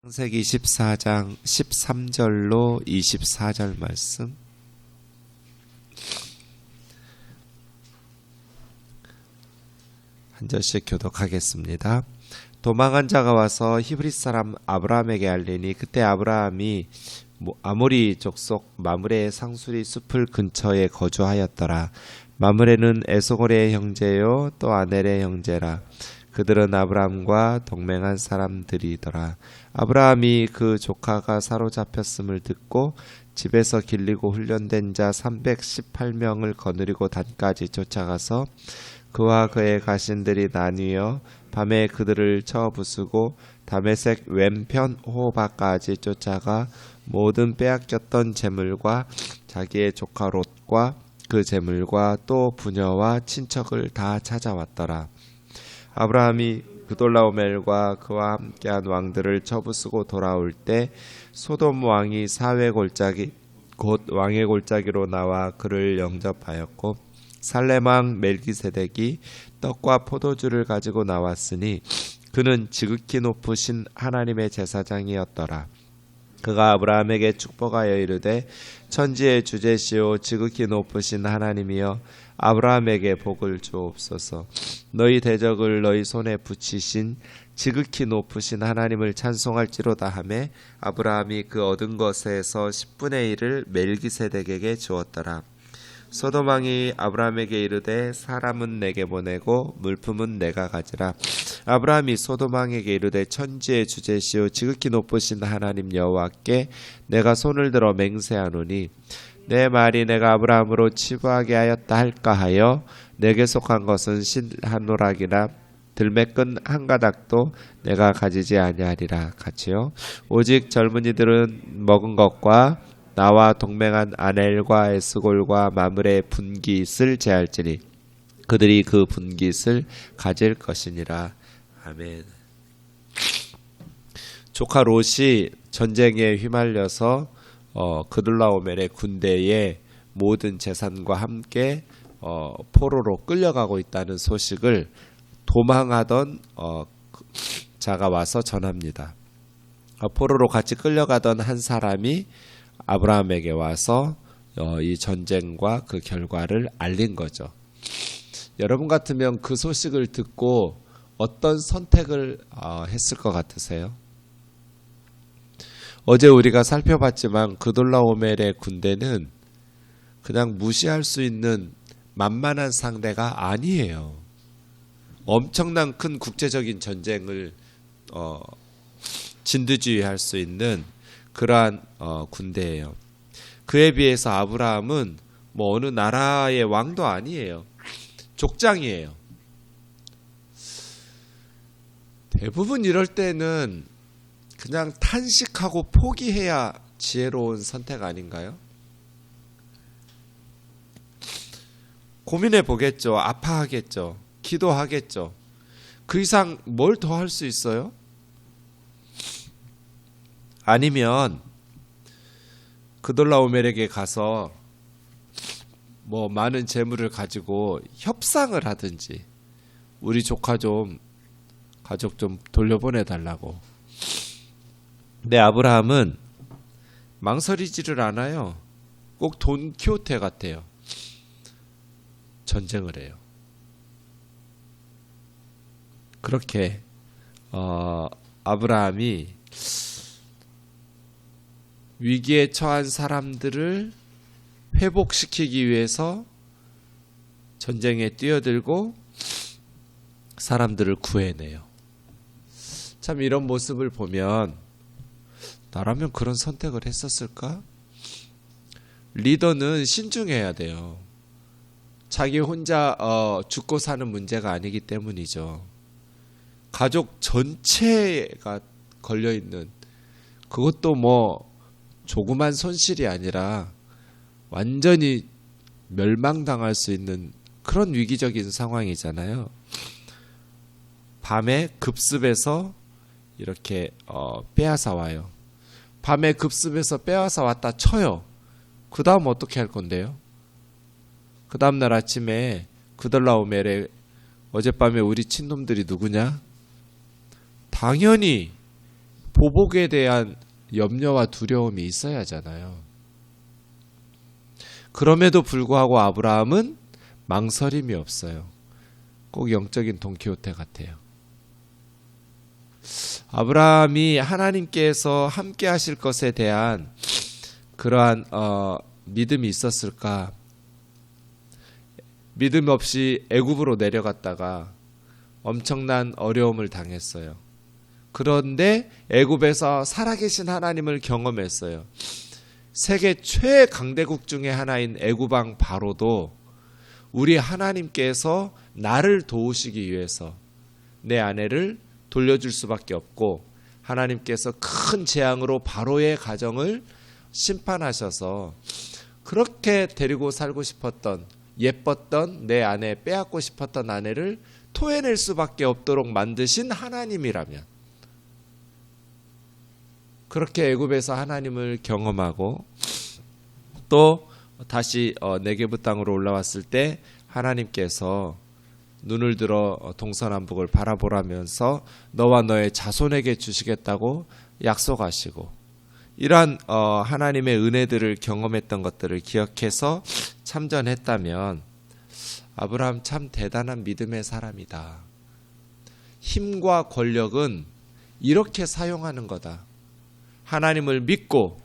창세기 14장 13절로 24절 말씀. 한 절씩 교독하겠습니다. 도망한 자가 와서 히브리 사람 아브라함에게 알리니 그때 아브라함이 아모리 족속 마므레의 상수리 숲을 근처에 거주하였더라. 마므레는 에스골의 형제요 또 아넬의 형제라. 그들은 아브라함과 동맹한 사람들이더라. 아브라함이 그 조카가 사로잡혔음을 듣고 집에서 길리고 훈련된 자 318명을 거느리고 단까지 쫓아가서 그와 그의 가신들이 나뉘어 밤에 그들을 쳐 부수고 다메섹 왼편 호바까지 쫓아가 모든 빼앗겼던 재물과 자기의 조카 롯과 그 재물과 또 부녀와 친척을 다 찾아왔더라. 아브라함이 그돌라오멜과 그와 함께한 왕들을 쳐부수고 돌아올 때 소돔 왕이 사회 골짜기 곧 왕의 골짜기로 나와 그를 영접하였고 살렘 왕 멜기세덱이 떡과 포도주를 가지고 나왔으니 그는 지극히 높으신 하나님의 제사장이었더라. 그가 아브라함에게 축복하여 이르되 천지의 주제시오 지극히 높으신 하나님이여 아브라함에게 복을 주옵소서. 너희 대적을 너희 손에 붙이신 지극히 높으신 하나님을 찬송할지로다 하매 아브라함이 그 얻은 것에서 10분의 1을 멜기세덱에게 주었더라. 소돔 왕이 아브라함에게 이르되 사람은 내게 보내고 물품은 내가 가지라. 아브라함이 소돔 왕에게 이르되 천지의 주제시오 지극히 높으신 하나님 여호와께 내가 손을 들어 맹세하노니 내 말이 내가 아브라함으로 치부하게 하였다 할까 하여 내게 속한 것은 실 한 노락이나 들매끈 한 가닥도 내가 가지지 아니하리라. 같이요. 오직 젊은이들은 먹은 것과 나와 동맹한 아넬과 에스골과 마므레 분깃을 제할지니 그들이 그 분깃을 가질 것이니라. 아멘. 조카 롯이 전쟁에 휘말려서 그돌라오멜의 군대의 모든 재산과 함께 포로로 끌려가고 있다는 소식을 도망하던 자가 와서 전합니다. 포로로 같이 끌려가던 한 사람이 아브라함에게 와서 이 전쟁과 그 결과를 알린 거죠. 여러분 같으면 그 소식을 듣고 어떤 선택을 했을 것 같으세요? 어제 우리가 살펴봤지만 그돌라오멜의 군대는 그냥 무시할 수 있는 만만한 상대가 아니에요. 엄청난 큰 국제적인 전쟁을 진두지휘할 수 있는 그러한 군대예요. 그에 비해서 아브라함은 어느 나라의 왕도 아니에요. 족장이에요. 대부분 이럴 때는 그냥 탄식하고 포기해야 지혜로운 선택 아닌가요? 고민해 보겠죠. 아파하겠죠. 기도하겠죠. 그 이상 뭘 더 할 수 있어요? 아니면 그돌라오멜에게 가서 많은 재물을 가지고 협상을 하든지 우리 조카 가족 좀 돌려보내달라고. 근데 아브라함은 망설이지를 않아요. 꼭 돈키호테 같아요. 전쟁을 해요. 그렇게 아브라함이 위기에 처한 사람들을 회복시키기 위해서 전쟁에 뛰어들고 사람들을 구해내요. 참 이런 모습을 보면 나라면 그런 선택을 했었을까? 리더는 신중해야 돼요. 자기 혼자 죽고 사는 문제가 아니기 때문이죠. 가족 전체가 걸려있는, 그것도 조그만 손실이 아니라 완전히 멸망당할 수 있는 그런 위기적인 상황이잖아요. 밤에 급습해서 이렇게 빼앗아 와요. 밤에 급습해서 빼앗아 왔다 쳐요. 그 다음 어떻게 할 건데요? 그 다음날 아침에 그돌라오멜에 어젯밤에 우리 친놈들이 누구냐? 당연히 보복에 대한 염려와 두려움이 있어야 하잖아요. 그럼에도 불구하고 아브라함은 망설임이 없어요. 꼭 영적인 돈키호테 같아요. 아브라함이 하나님께서 함께 하실 것에 대한 그러한 믿음이 있었을까? 믿음 없이 애굽으로 내려갔다가 엄청난 어려움을 당했어요. 그런데 애굽에서 살아계신 하나님을 경험했어요. 세계 최강대국 중에 하나인 애굽 왕 바로도 우리 하나님께서 나를 도우시기 위해서 내 아내를 돌려줄 수밖에 없고, 하나님께서 큰 재앙으로 바로의 가정을 심판하셔서 그렇게 데리고 살고 싶었던, 예뻤던 내 아내, 빼앗고 싶었던 아내를 토해낼 수밖에 없도록 만드신 하나님이라면, 그렇게 애굽에서 하나님을 경험하고 또 다시 네게브 땅으로 올라왔을 때 하나님께서 눈을 들어 동서남북을 바라보라면서 너와 너의 자손에게 주시겠다고 약속하시고, 이러한 하나님의 은혜들을 경험했던 것들을 기억해서 참전했다면 아브라함 참 대단한 믿음의 사람이다. 힘과 권력은 이렇게 사용하는 거다. 하나님을 믿고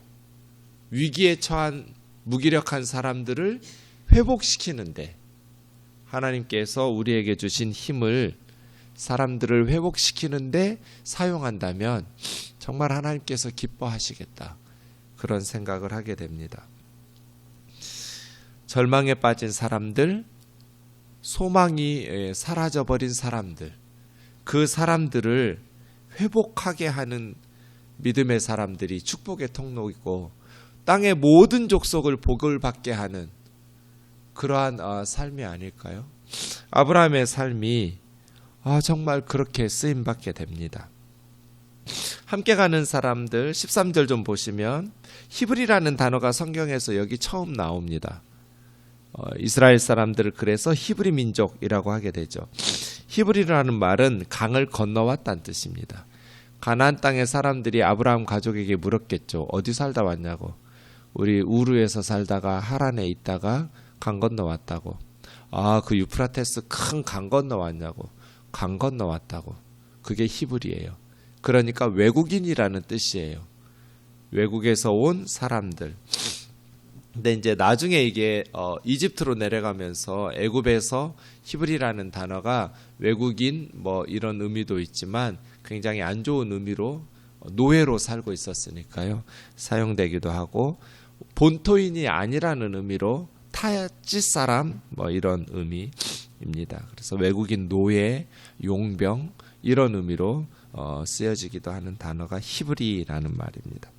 위기에 처한 무기력한 사람들을 회복시키는데, 하나님께서 우리에게 주신 힘을 사람들을 회복시키는데 사용한다면 정말 하나님께서 기뻐하시겠다, 그런 생각을 하게 됩니다. 절망에 빠진 사람들, 소망이 사라져버린 사람들, 그 사람들을 회복하게 하는 믿음의 사람들이 축복의 통로이고 땅의 모든 족속을 복을 받게 하는 그러한 삶이 아닐까요? 아브라함의 삶이 정말 그렇게 쓰임받게 됩니다. 함께 가는 사람들 13절 좀 보시면 히브리라는 단어가 성경에서 여기 처음 나옵니다. 이스라엘 사람들을 그래서 히브리 민족이라고 하게 되죠. 히브리라는 말은 강을 건너왔다는 뜻입니다. 가나안 땅의 사람들이 아브라함 가족에게 물었겠죠. 어디 살다 왔냐고. 우리 우르에서 살다가 하란에 있다가 강 건너왔다고. 그 유프라테스 큰 강 건너왔냐고. 강 건너왔다고. 그게 히브리예요. 그러니까 외국인이라는 뜻이에요. 외국에서 온 사람들. 근데 이제 나중에 이게 이집트로 내려가면서 애굽에서 히브리라는 단어가 외국인 뭐 이런 의미도 있지만 굉장히 안 좋은 의미로 노예로 살고 있었으니까요. 사용되기도 하고, 본토인이 아니라는 의미로 타짓 사람 뭐 이런 의미입니다. 그래서 외국인, 노예, 용병 이런 의미로 쓰여지기도 하는 단어가 히브리라는 말입니다.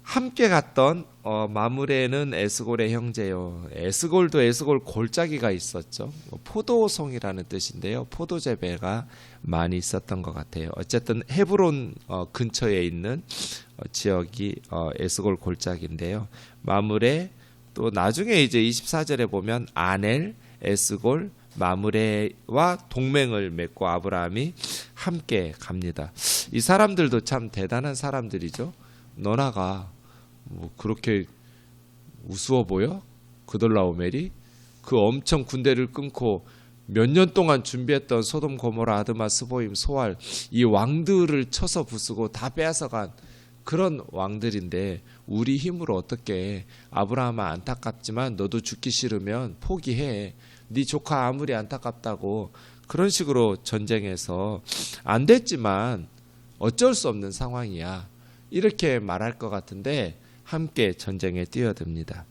함께 갔던 마므레는 에스골의 형제요. 에스골도 에스골 골짜기가 있었죠. 포도송이라는 뜻인데요. 포도 재배가 많이 있었던 것 같아요. 어쨌든 헤브론 근처에 있는 지역이 에스골 골짜기인데요. 마므레, 또 나중에 이제 24절에 보면 아넬, 에스골, 마므레와 동맹을 맺고 아브라함이 함께 갑니다. 이 사람들도 참 대단한 사람들이죠. 너나가 뭐 그렇게 우스워 보여? 그돌라오멜이 그 엄청 군대를 끊고 몇 년 동안 준비했던 소돔 고모라 아드마 스보임 소알 이 왕들을 쳐서 부수고 다 빼앗아간 그런 왕들인데 우리 힘으로 어떻게, 아브라함아 안타깝지만 너도 죽기 싫으면 포기해. 네 조카 아무리 안타깝다고. 그런 식으로 전쟁에서 안 됐지만 어쩔 수 없는 상황이야, 이렇게 말할 것 같은데 함께 전쟁에 뛰어듭니다.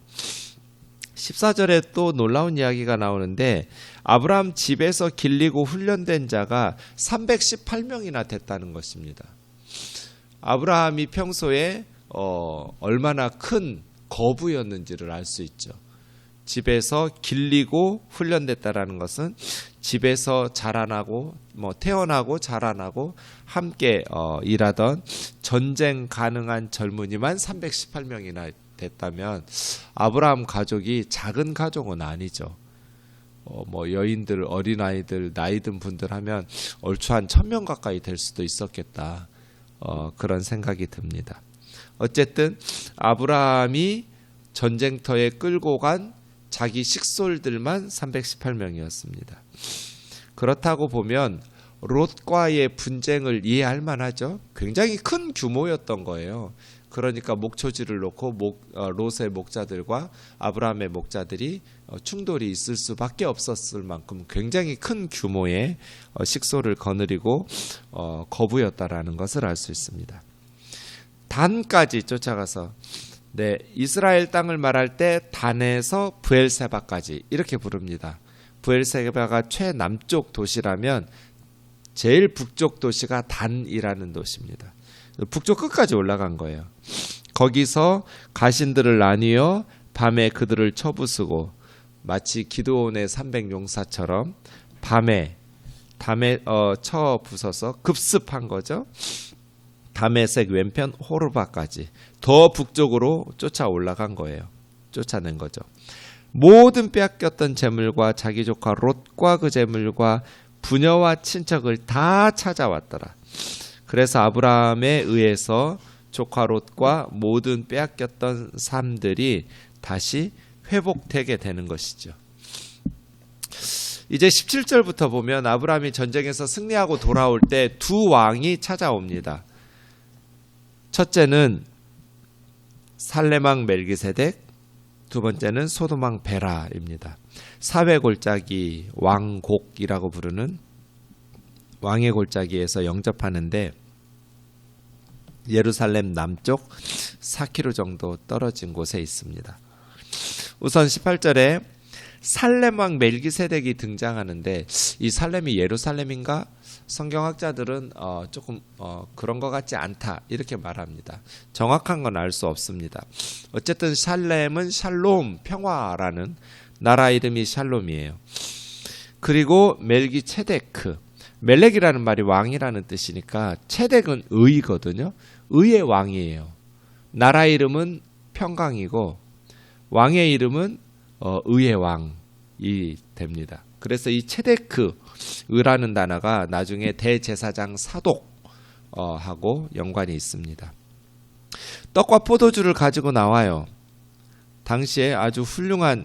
14절에 또 놀라운 이야기가 나오는데 아브라함 집에서 길리고 훈련된 자가 318명이나 됐다는 것입니다. 아브라함이 평소에 얼마나 큰 거부였는지를 알 수 있죠. 집에서 길리고 훈련됐다라는 것은 집에서 자라나고 태어나고 자라나고 함께 일하던 전쟁 가능한 젊은이만 318명이나 됐다면 아브라함 가족이 작은 가족은 아니죠. 여인들, 어린아이들, 나이 든 분들 하면 얼추 한 1000명 가까이 될 수도 있었겠다. 그런 생각이 듭니다. 어쨌든 아브라함이 전쟁터에 끌고 간 자기 식솔들만 318명이었습니다. 그렇다고 보면 롯과의 분쟁을 이해할 만하죠. 굉장히 큰 규모였던 거예요. 그러니까 목초지를 놓고 롯의 목자들과 아브라함의 목자들이 충돌이 있을 수밖에 없었을 만큼 굉장히 큰 규모의 식소를 거느리고 거부였다라는 것을 알 수 있습니다. 단까지 쫓아가서 이스라엘 땅을 말할 때 단에서 브엘세바까지 이렇게 부릅니다. 브엘세바가 최남쪽 도시라면 제일 북쪽 도시가 단이라는 도시입니다. 북쪽 끝까지 올라간 거예요. 거기서 가신들을 나뉘어 밤에 그들을 쳐부수고 마치 기드온의 300용사처럼 밤에 쳐부숴서 급습한 거죠. 다메섹 왼편 호르바까지 더 북쪽으로 쫓아 올라간 거예요. 쫓아낸 거죠. 모든 빼앗겼던 재물과 자기 조카 롯과 그 재물과 부녀와 친척을 다 찾아왔더라. 그래서 아브라함에 의해서 조카 롯과 모든 빼앗겼던 삶들이 다시 회복되게 되는 것이죠. 이제 17절부터 보면 아브라함이 전쟁에서 승리하고 돌아올 때 두 왕이 찾아옵니다. 첫째는 살레망 멜기세덱, 두 번째는 소돔왕 베라입니다. 사회 골짜기 왕곡이라고 부르는 왕의 골짜기에서 영접하는데 예루살렘 남쪽 4km 정도 떨어진 곳에 있습니다. 우선 18절에 살렘왕 멜기세덱이 등장하는데 이 살렘이 예루살렘인가? 성경학자들은 조금 그런 것 같지 않다 이렇게 말합니다. 정확한 건 알 수 없습니다. 어쨌든 살렘은 샬롬, 평화라는 나라 이름이 샬롬이에요. 그리고 멜기체데크, 멜렉이라는 말이 왕이라는 뜻이니까 체덱은 의거든요. 의의 왕이에요. 나라 이름은 평강이고 왕의 이름은 의의 왕이 됩니다. 그래서 이 체데크 의라는 단어가 나중에 대제사장 사독하고 연관이 있습니다. 떡과 포도주를 가지고 나와요. 당시에 아주 훌륭한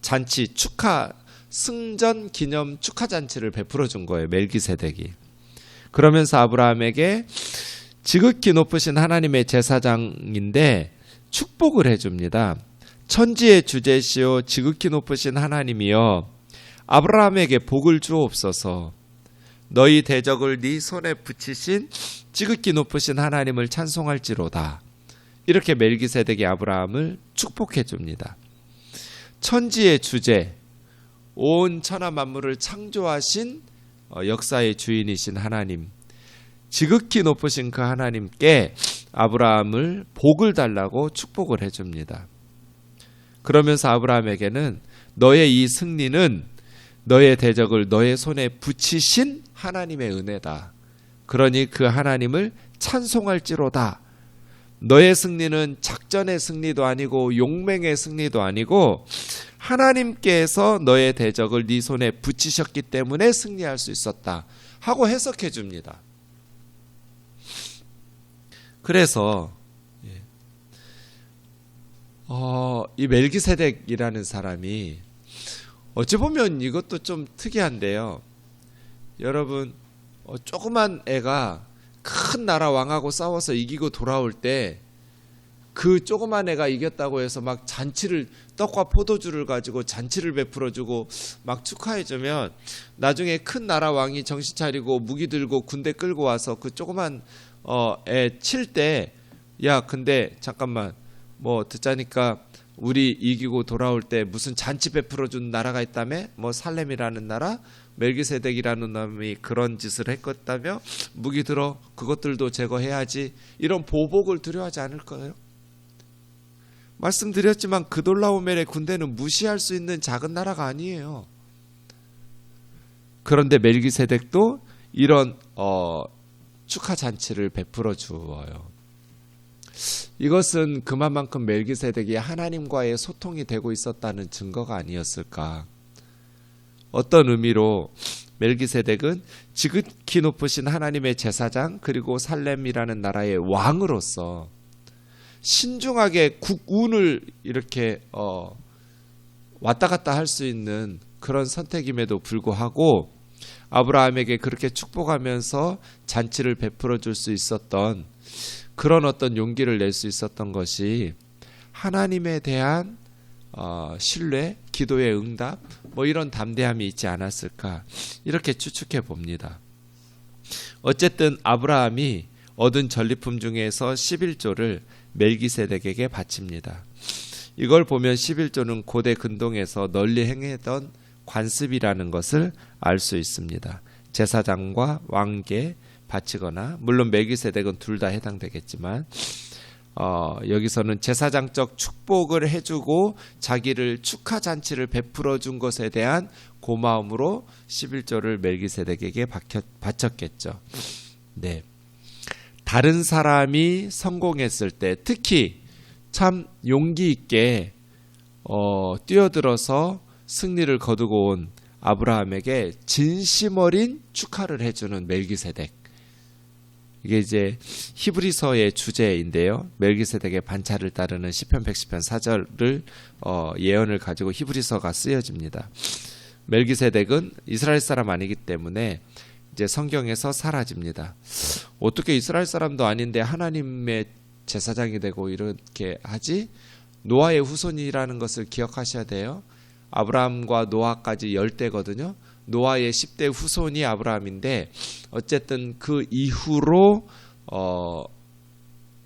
잔치 축하 승전 기념 축하 잔치를 베풀어 준 거예요. 멜기세덱이. 그러면서 아브라함에게 지극히 높으신 하나님의 제사장인데 축복을 해줍니다. 천지의 주제시오 지극히 높으신 하나님이여 아브라함에게 복을 주옵소서. 너희 대적을 네 손에 붙이신 지극히 높으신 하나님을 찬송할지로다. 이렇게 멜기세덱이 아브라함을 축복해 줍니다. 천지의 주제, 온 천하 만물을 창조하신 역사의 주인이신 하나님, 지극히 높으신 그 하나님께 아브라함을 복을 달라고 축복을 해줍니다. 그러면서 아브라함에게는 너의 이 승리는 너의 대적을 너의 손에 붙이신 하나님의 은혜다. 그러니 그 하나님을 찬송할지로다. 너의 승리는 작전의 승리도 아니고 용맹의 승리도 아니고 하나님께서 너의 대적을 네 손에 붙이셨기 때문에 승리할 수 있었다 하고 해석해 줍니다. 그래서 이 멜기세덱이라는 사람이 어찌 보면 이것도 좀 특이한데요. 여러분 조그만 애가 큰 나라 왕하고 싸워서 이기고 돌아올 때 그 조그만 애가 이겼다고 해서 막 잔치를 떡과 포도주를 가지고 잔치를 베풀어주고 막 축하해주면 나중에 큰 나라 왕이 정신 차리고 무기 들고 군대 끌고 와서 그 조그만 애 칠 때 야 근데 잠깐만 뭐 듣자니까 우리 이기고 돌아올 때 무슨 잔치 베풀어준 나라가 있다며? 뭐 살렘이라는 나라? 멜기세덱이라는 놈이 그런 짓을 했다며? 무기 들어 그것들도 제거해야지. 이런 보복을 두려워하지 않을 거예요? 말씀드렸지만 그돌라오멜의 군대는 무시할 수 있는 작은 나라가 아니에요. 그런데 멜기세덱도 이런 축하 잔치를 베풀어 주어요. 이것은 그만큼 멜기세덱이 하나님과의 소통이 되고 있었다는 증거가 아니었을까. 어떤 의미로 멜기세덱은 지극히 높으신 하나님의 제사장 그리고 살렘이라는 나라의 왕으로서 신중하게 국운을 이렇게 왔다 갔다 할 수 있는 그런 선택임에도 불구하고 아브라함에게 그렇게 축복하면서 잔치를 베풀어 줄 수 있었던 그런 어떤 용기를 낼 수 있었던 것이 하나님에 대한 신뢰, 기도의 응답, 뭐 이런 담대함이 있지 않았을까 이렇게 추측해 봅니다. 어쨌든 아브라함이 얻은 전리품 중에서 11조를 멜기세덱에게 바칩니다. 이걸 보면 11조는 고대 근동에서 널리 행했던 관습이라는 것을 알 수 있습니다. 제사장과 왕께 바치거나 물론 멜기세덱은 둘 다 해당되겠지만 여기서는 제사장적 축복을 해주고 자기를 축하 잔치를 베풀어 준 것에 대한 고마움으로 11조를 멜기세덱에게 바쳤겠죠. 네. 다른 사람이 성공했을 때 특히 참 용기 있게 뛰어들어서 승리를 거두고 온 아브라함에게 진심 어린 축하를 해주는 멜기세덱. 이게 이제 히브리서의 주제인데요. 멜기세덱의 반차를 따르는 시편 110편 4절을 예언을 가지고 히브리서가 쓰여집니다. 멜기세덱은 이스라엘 사람 아니기 때문에 이제 성경에서 사라집니다. 어떻게 이스라엘 사람도 아닌데 하나님의 제사장이 되고 이렇게 하지? 노아의 후손이라는 것을 기억하셔야 돼요. 아브라함과 노아까지 10대거든요. 노아의 10대 후손이 아브라함인데 어쨌든 그 이후로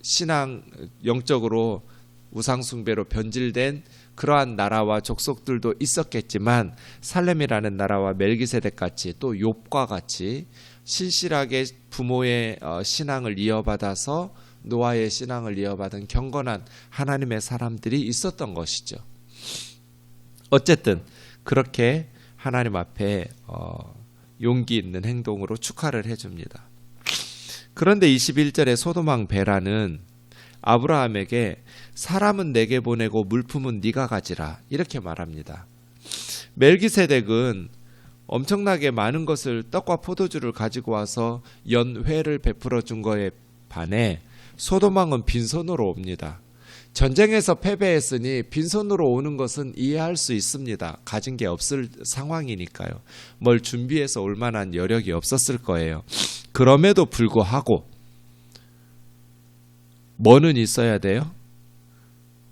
신앙 영적으로 우상숭배로 변질된 그러한 나라와 족속들도 있었겠지만 살렘이라는 나라와 멜기세덱같이 또 욥과 같이 신실하게 부모의 신앙을 이어받아서 노아의 신앙을 이어받은 경건한 하나님의 사람들이 있었던 것이죠. 어쨌든 그렇게 하나님 앞에 용기 있는 행동으로 축하를 해줍니다. 그런데 21절에 소돔왕 베라는 아브라함에게 사람은 내게 보내고 물품은 네가 가지라 이렇게 말합니다. 멜기세덱은 엄청나게 많은 것을 떡과 포도주를 가지고 와서 연회를 베풀어 준 거에 반해 소돔왕은 빈손으로 옵니다. 전쟁에서 패배했으니 빈손으로 오는 것은 이해할 수 있습니다. 가진 게 없을 상황이니까요. 뭘 준비해서 올 만한 여력이 없었을 거예요. 그럼에도 불구하고 뭐는 있어야 돼요?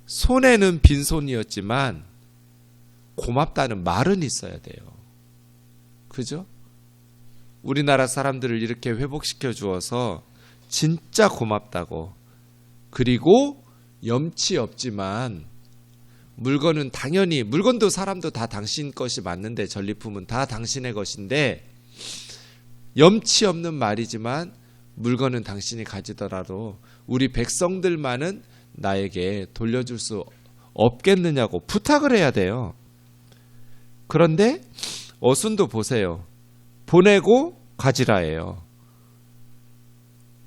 손에는 빈손이었지만 고맙다는 말은 있어야 돼요. 그죠? 우리나라 사람들을 이렇게 회복시켜 주어서 진짜 고맙다고. 그리고 염치 없지만 물건은 당연히 물건도 사람도 다 당신 것이 맞는데 전리품은 다 당신의 것인데 염치 없는 말이지만 물건은 당신이 가지더라도 우리 백성들만은 나에게 돌려줄 수 없겠느냐고 부탁을 해야 돼요. 그런데 어순도 보세요. 보내고 가지라예요.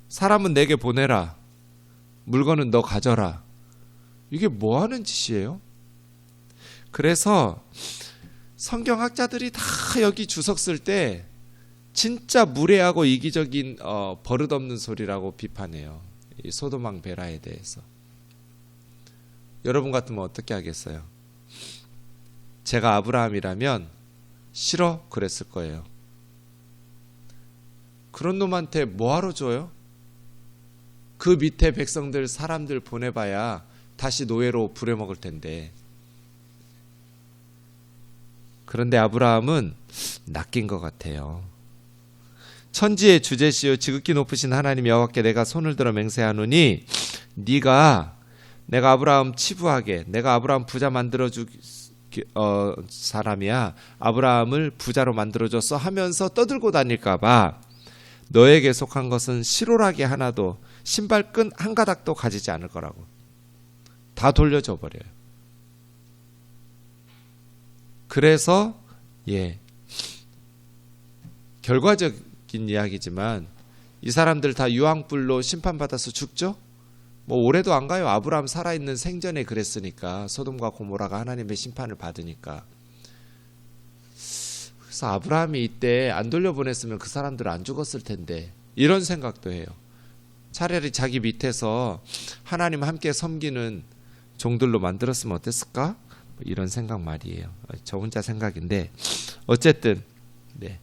사람은 내게 보내라. 물건은 너 가져라. 이게 뭐 하는 짓이에요? 그래서 성경학자들이 다 여기 주석 쓸 때 진짜 무례하고 이기적인 버릇없는 소리라고 비판해요. 이 소돔왕 베라에 대해서. 여러분 같으면 어떻게 하겠어요? 제가 아브라함이라면 싫어 그랬을 거예요. 그런 놈한테 뭐하러 줘요? 그 밑에 백성들 사람들 보내봐야 다시 노예로 부려먹을 텐데. 그런데 아브라함은 낚인 것 같아요. 천지의 주제시요 지극히 높으신 하나님 여호와께 내가 손을 들어 맹세하노니 네가 내가 아브라함 치부하게 내가 아브라함 부자 만들어주 사람이야. 아브라함을 부자로 만들어줬어 하면서 떠들고 다닐까봐 너에게 속한 것은 실오라기 하나도 신발끈 한 가닥도 가지지 않을 거라고. 다 돌려줘 버려요. 그래서 결과적인 이야기지만 이 사람들 다 유황불로 심판받아서 죽죠? 뭐 오래도 안 가요. 아브라함 살아있는 생전에 그랬으니까. 소돔과 고모라가 하나님의 심판을 받으니까. 그래서 아브라함이 이때 안 돌려보냈으면 그 사람들 안 죽었을 텐데, 이런 생각도 해요. 차라리 자기 밑에서 하나님 함께 섬기는 종들로 만들었으면 어땠을까? 이런 생각 말이에요. 저 혼자 생각인데 어쨌든 네.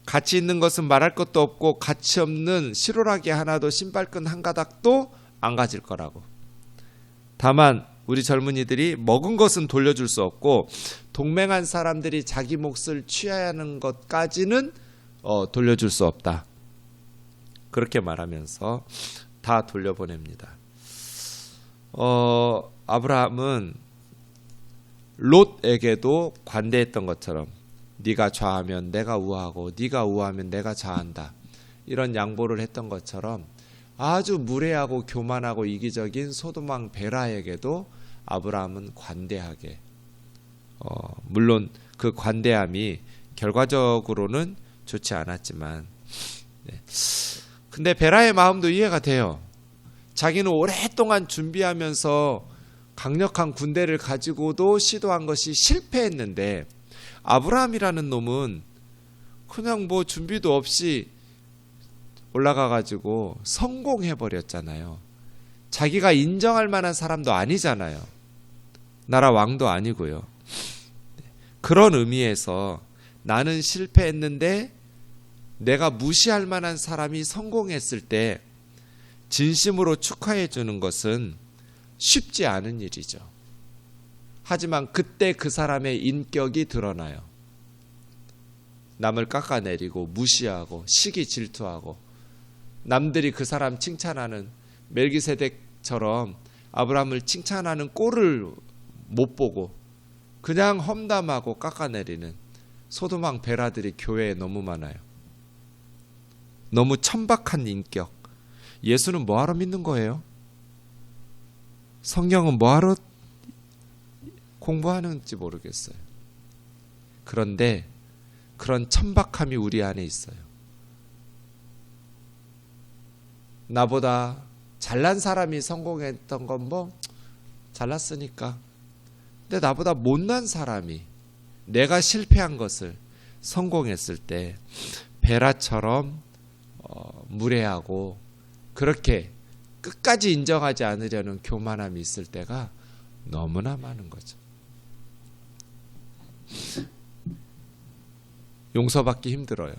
가치 있는 것은 말할 것도 없고 가치 없는 실오라기 하나도 신발끈 한 가닥도 안 가질 거라고. 다만 우리 젊은이들이 먹은 것은 돌려줄 수 없고 동맹한 사람들이 자기 몫을 취하는 것까지는 돌려줄 수 없다. 그렇게 말하면서 다 돌려보냅니다. 아브라함은 롯에게도 관대했던 것처럼 네가 좌하면 내가 우하고 네가 우하면 내가 좌한다. 이런 양보를 했던 것처럼 아주 무례하고 교만하고 이기적인 소돔왕 베라에게도 아브라함은 관대하게 물론 그 관대함이 결과적으로는 좋지 않았지만 네. 근데 베라의 마음도 이해가 돼요. 자기는 오랫동안 준비하면서 강력한 군대를 가지고도 시도한 것이 실패했는데 아브라함이라는 놈은 그냥 뭐 준비도 없이 올라가 가지고 성공해 버렸잖아요. 자기가 인정할 만한 사람도 아니잖아요. 나라 왕도 아니고요. 그런 의미에서 나는 실패했는데 내가 무시할 만한 사람이 성공했을 때 진심으로 축하해 주는 것은 쉽지 않은 일이죠. 하지만 그때 그 사람의 인격이 드러나요. 남을 깎아내리고 무시하고 시기 질투하고 남들이 그 사람 칭찬하는 멜기세덱처럼 아브라함을 칭찬하는 꼴을 못 보고 그냥 험담하고 깎아내리는 소돔왕 베라들이 교회에 너무 많아요. 너무 천박한 인격. 예수는 뭐하러 믿는 거예요? 성경은 뭐하러 공부하는지 모르겠어요. 그런데 그런 천박함이 우리 안에 있어요. 나보다 잘난 사람이 성공했던 건 뭐 잘났으니까. 근데 나보다 못난 사람이 내가 실패한 것을 성공했을 때 베라처럼 무례하고 그렇게 끝까지 인정하지 않으려는 교만함이 있을 때가 너무나 많은 거죠. 용서받기 힘들어요.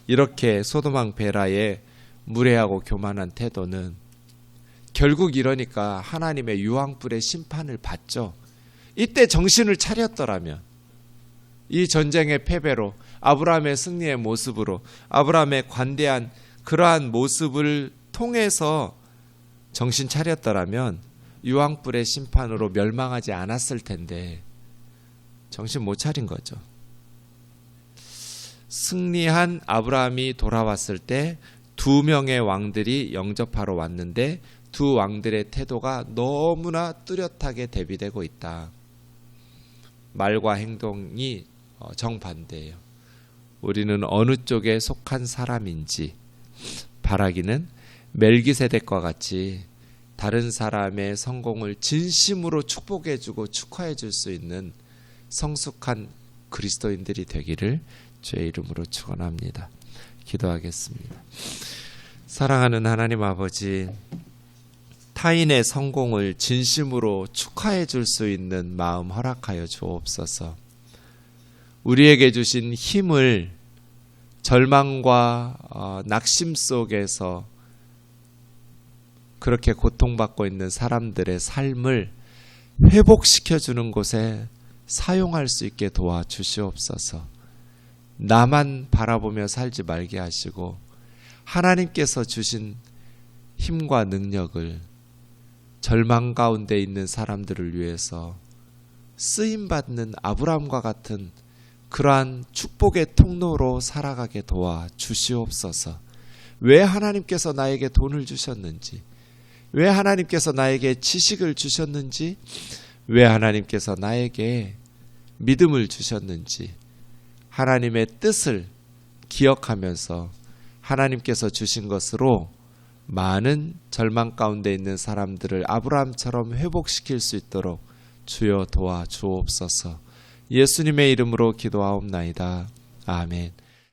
이렇게 소돔왕 베라의 무례하고 교만한 태도는 결국 이러니까 하나님의 유황불의 심판을 받죠. 이때 정신을 차렸더라면 이 전쟁의 패배로 아브라함의 승리의 모습으로 아브라함의 관대한 그러한 모습을 통해서 정신 차렸더라면 유황불의 심판으로 멸망하지 않았을 텐데 정신 못 차린 거죠. 승리한 아브라함이 돌아왔을 때 2명의 왕들이 영접하러 왔는데 두 왕들의 태도가 너무나 뚜렷하게 대비되고 있다. 말과 행동이 정반대예요. 우리는 어느 쪽에 속한 사람인지 바라기는 멜기세덱과 같이 다른 사람의 성공을 진심으로 축복해주고 축하해줄 수 있는 성숙한 그리스도인들이 되기를 주의 이름으로 축원합니다. 기도하겠습니다. 사랑하는 하나님 아버지, 타인의 성공을 진심으로 축하해 줄 수 있는 마음 허락하여 주옵소서. 우리에게 주신 힘을 절망과 낙심 속에서 그렇게 고통받고 있는 사람들의 삶을 회복시켜주는 곳에 사용할 수 있게 도와주시옵소서. 나만 바라보며 살지 말게 하시고 하나님께서 주신 힘과 능력을 절망 가운데 있는 사람들을 위해서 쓰임받는 아브라함과 같은 그러한 축복의 통로로 살아가게 도와주시옵소서. 왜 하나님께서 나에게 돈을 주셨는지, 왜 하나님께서 나에게 지식을 주셨는지, 왜 하나님께서 나에게 믿음을 주셨는지 하나님의 뜻을 기억하면서 하나님께서 주신 것으로 많은 절망 가운데 있는 사람들을 아브라함처럼 회복시킬 수 있도록 주여 도와주옵소서. 예수님의 이름으로 기도하옵나이다. 아멘.